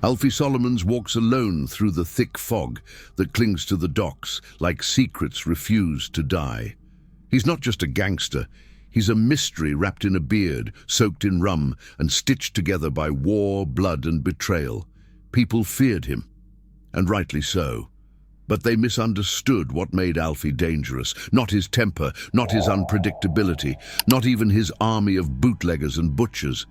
Alfie Solomons walks alone through the thick fog that clings to the docks like secrets refused to die. He's not just a gangster, he's a mystery wrapped in a beard, soaked in rum and stitched together by war, blood and betrayal. People feared him, and rightly so. But they misunderstood what made Alfie dangerous. Not his temper, not his unpredictability, not even his army of bootleggers and butchers.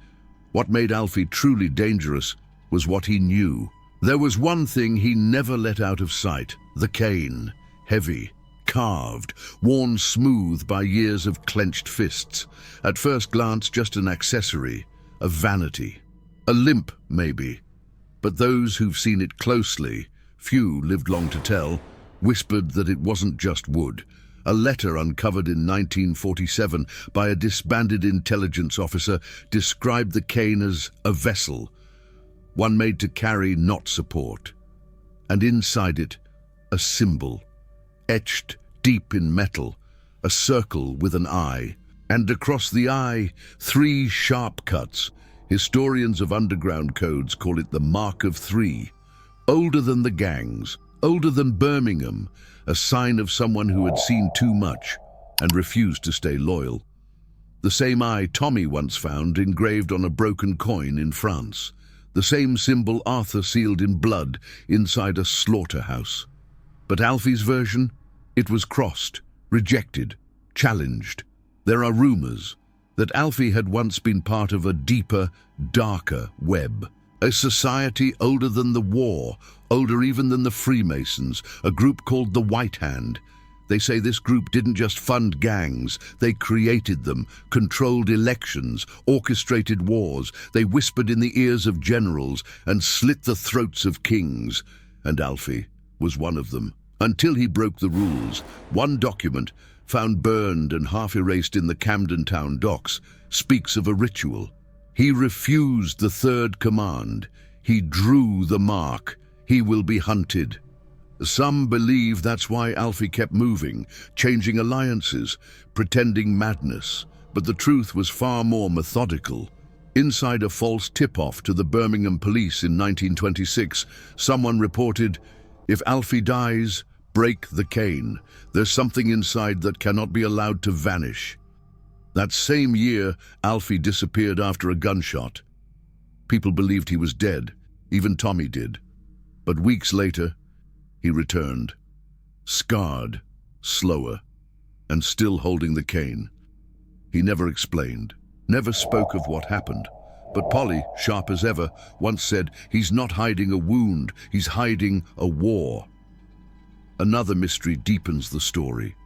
What made Alfie truly dangerous was what he knew. There was one thing he never let out of sight: the cane. Heavy, carved, worn smooth by years of clenched fists. At first glance, just an accessory, a vanity. A limp, maybe. But those who've seen it closely, few lived long to tell, whispered that it wasn't just wood. A letter uncovered in 1947 by a disbanded intelligence officer described the cane as a vessel, one made to carry, not support. And inside it, a symbol, etched deep in metal, a circle with an eye. And across the eye, 3 sharp cuts. Historians of underground codes call it the Mark of 3. Older than the gangs, older than Birmingham, a sign of someone who had seen too much and refused to stay loyal. The same eye Tommy once found engraved on a broken coin in France. The same symbol Arthur sealed in blood inside a slaughterhouse. But Alfie's version? It was crossed, rejected, challenged. There are rumors that Alfie had once been part of a deeper, darker web. A society older than the war, older even than the Freemasons, a group called the White Hand. They say this group didn't just fund gangs, they created them, controlled elections, orchestrated wars. They whispered in the ears of generals and slit the throats of kings. And Alfie was one of them. Until he broke the rules. One document, found burned and half erased in the Camden Town docks, speaks of a ritual. He refused the third command. He drew the mark. He will be hunted. Some believe that's why Alfie kept moving, changing alliances, pretending madness. But the truth was far more methodical. Inside a false tip-off to the Birmingham police in 1926, someone reported, "If Alfie dies, break the cane. There's something inside that cannot be allowed to vanish." That same year, Alfie disappeared after a gunshot. People believed he was dead, even Tommy did. But weeks later, he returned, scarred, slower, and still holding the cane. He never explained, never spoke of what happened. But Polly, sharp as ever, once said, "He's not hiding a wound, he's hiding a war." Another mystery deepens the story.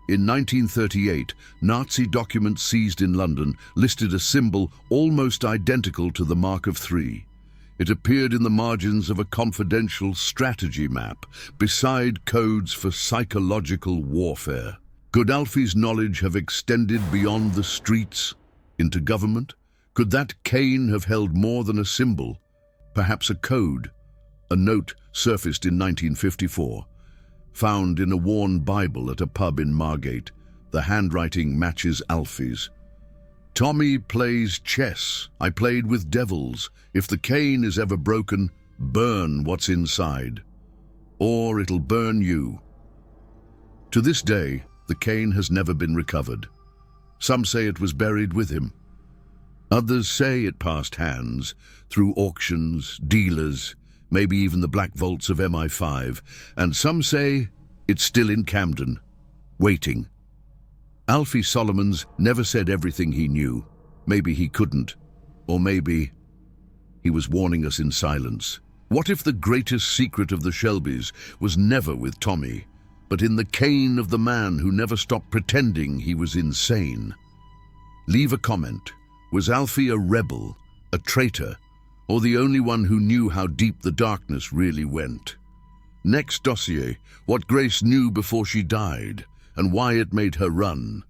In 1938, Nazi documents seized in London listed a symbol almost identical to the Mark of 3. It appeared in the margins of a confidential strategy map, beside codes for psychological warfare. Could Alfie's knowledge have extended beyond the streets into government? Could that cane have held more than a symbol? Perhaps a code? A note surfaced in 1954. Found in a worn Bible at a pub in Margate. The handwriting matches Alfie's. "Tommy plays chess. I played with devils. If the cane is ever broken, burn what's inside. Or it'll burn you." To this day, the cane has never been recovered. Some say it was buried with him. Others say it passed hands, through auctions, dealers, maybe even the black vaults of MI5, and some say it's still in Camden, waiting. Alfie Solomons never said everything he knew. Maybe he couldn't, or maybe he was warning us in silence. What if the greatest secret of the Shelbys was never with Tommy, but in the cane of the man who never stopped pretending he was insane? Leave a comment. Was Alfie a rebel, a traitor, or the only one who knew how deep the darkness really went? Next dossier, what Grace knew before she died, and why it made her run.